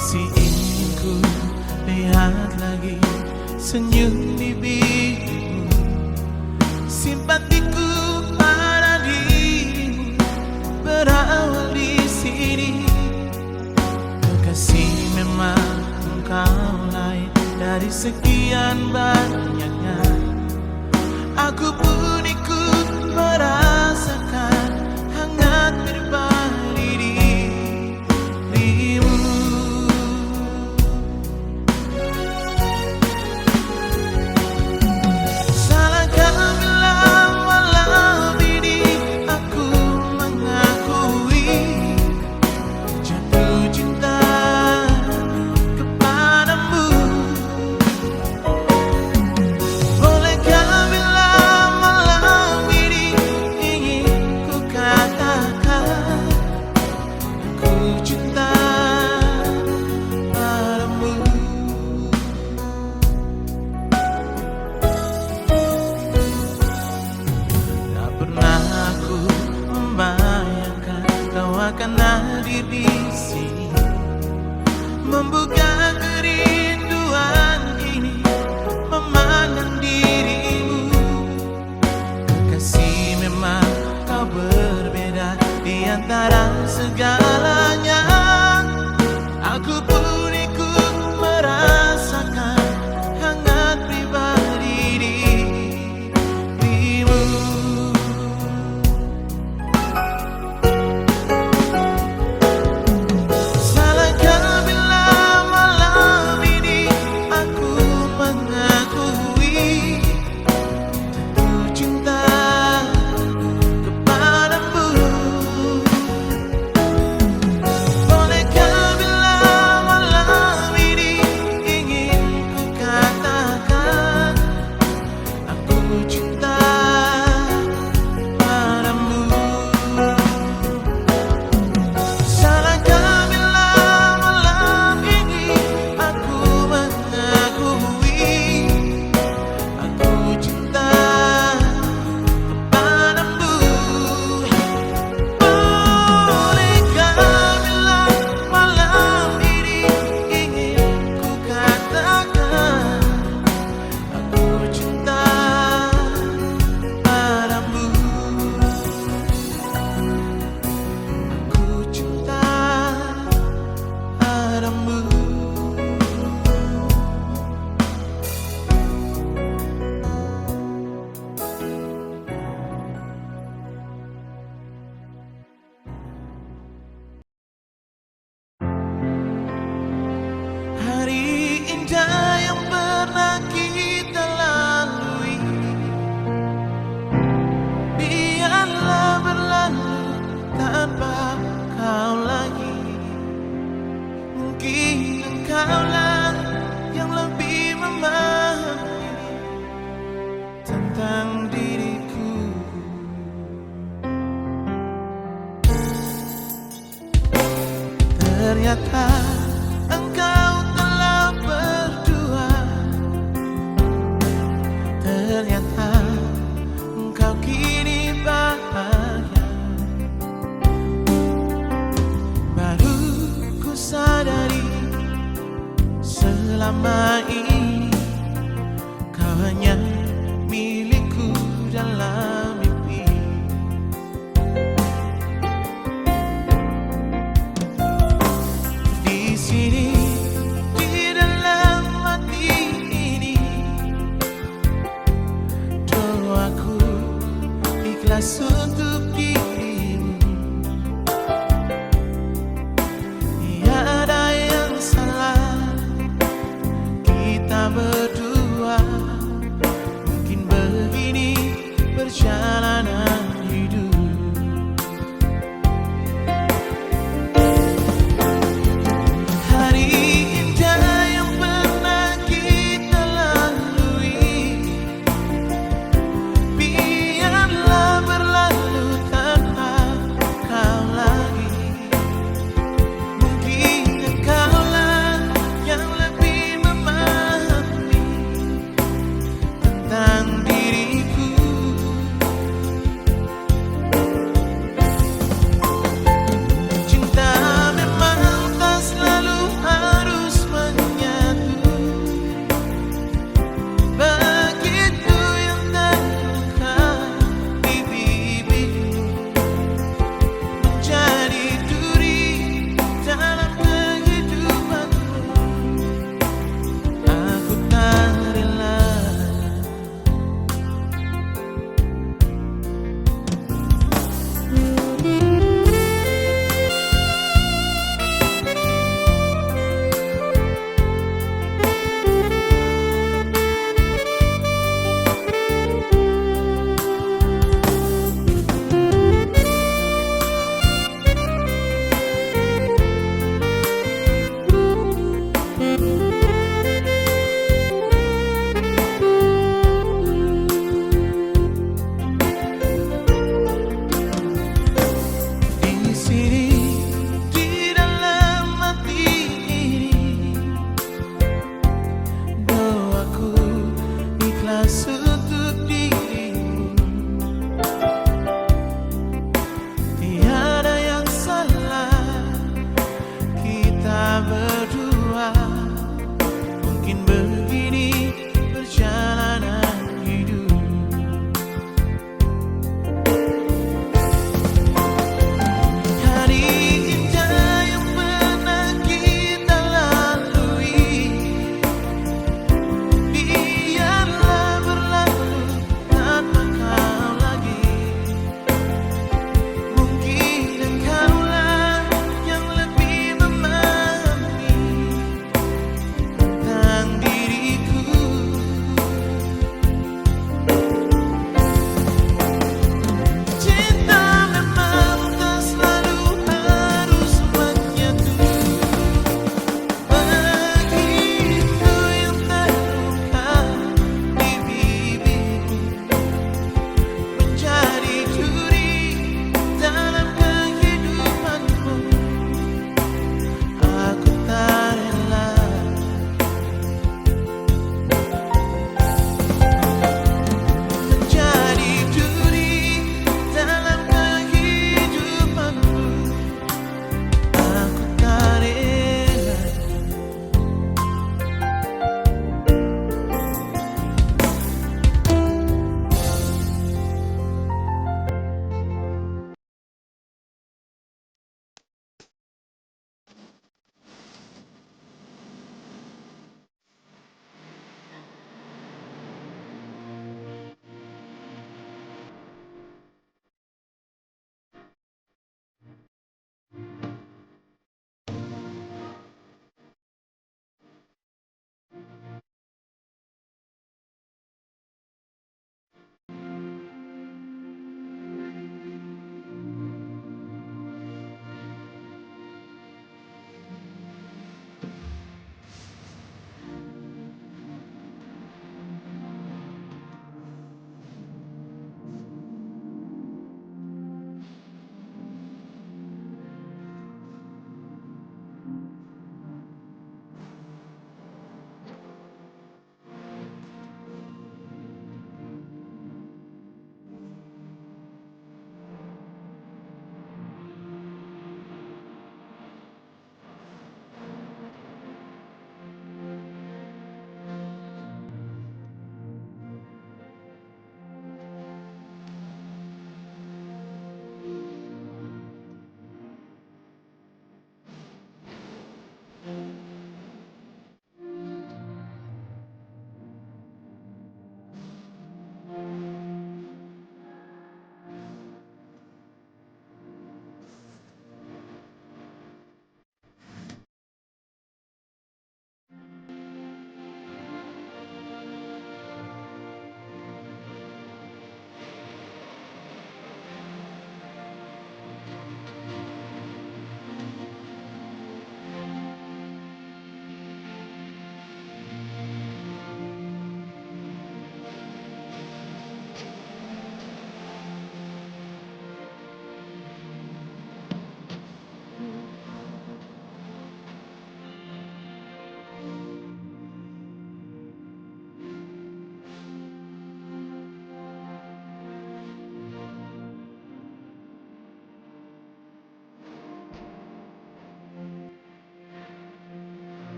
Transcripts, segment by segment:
Masih ingin ku lihat lagi senyum bibirmu, simpatiku pada dirimu berawal di sini. Kekasih, memang engkau lain dari sekian banyaknya. Aku pun ikut merasakan hangat pribadi dirimu. Salahkah bila malam ini aku mengakui jatuh cinta kepadamu? Bolehkah bila malam ini ingin ku katakan aku cinta padamu? Tak pernah aku membayangkan kau akan hadir di sini, membuka kerinduan ini, memandang dirimu. Kekasih, memang kau berbeda di antara segalanya. Aku pun ikut merasakan hangat pribadi dirimu. Salahkah bila malam ini aku mengakui jatuh cinta kepadamu? Bolehkah bila malam ini ingin ku katakan aku cinta padamu? Salahkah bila malam ini aku mengakui aku cinta kepadamu? Bolehkah bila malam ini ingin ku katakan aku cinta padamu? Aku cinta padamu. Hari indah yang pernah kita lalui, biarlah berlalu tanpa kau lagi. Mungkin engkaulah yang lebih memahami tentang diriku. Ternyata engkau telah berdua. Ternyata engkau kini bahagia. Baru ku sadari selama ini kau hanya milikku dalam mimpi. Di sini, di dalam hati ini, doaku ikhlas untuk dirimu. Tiada yang salah kita berdua. Mungkin begini perjalanan hidup. Hari indah yang pernah kita lalui, biarlah berlalu tanpa kau lagi. Mungkin engkaulah yang lebih memahami berdua. Mungkin begini perjalanan hidup. Hari indah yang pernah kita lalui, biarlah berlalu tanpa kau lagi. Mungkin engkaulah yang lebih memahami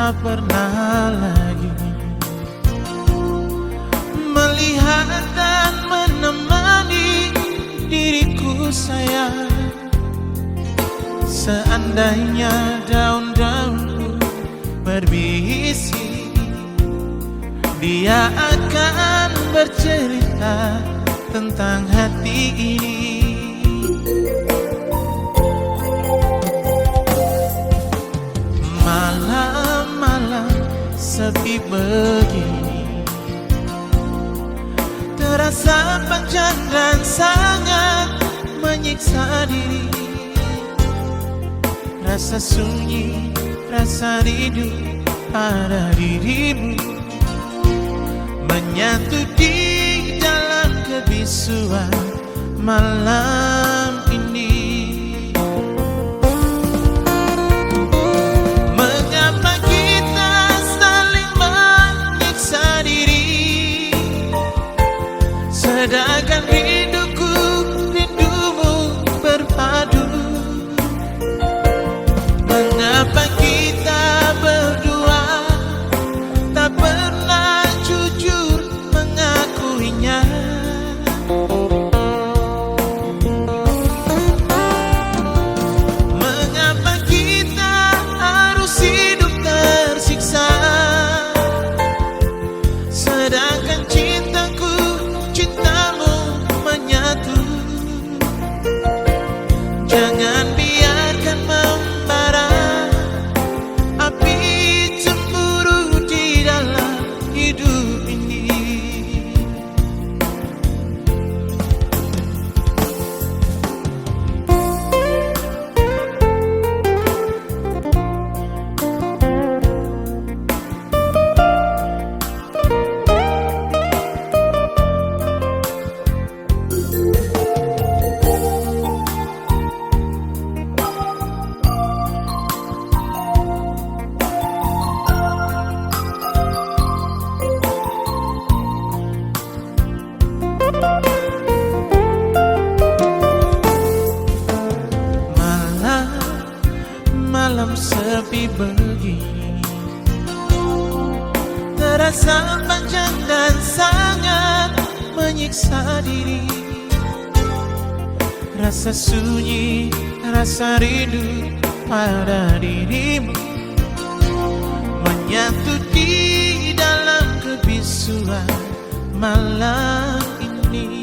tak pernah lagi melihat dan menemani diriku sayang. Seandainya daun-daun berbisi, dia akan bercerita tentang hati ini. Malam-malam sepi begini terasa panjang dan sangat menyiksa diri. Rasa sunyi, rasa rindu pada dirimu menyatu di dalam kebisuan malam ini. Mengapa kita saling menyiksa diri, sedangkan rinduku, rindumu berpadu. Mengapa kita berdua tak pernah jujur mengakuinya? Mengapa kita harus hidup tersiksa, sedangkan cintaku, cintamu menyatu? Jangan biarkan membara api cemburu di dalam hidup ini. Malam sepi begini terasa panjang dan sangat menyiksa diri. Rasa sunyi, rasa rindu pada dirimu menyatu di dalam kebisuan malam ini.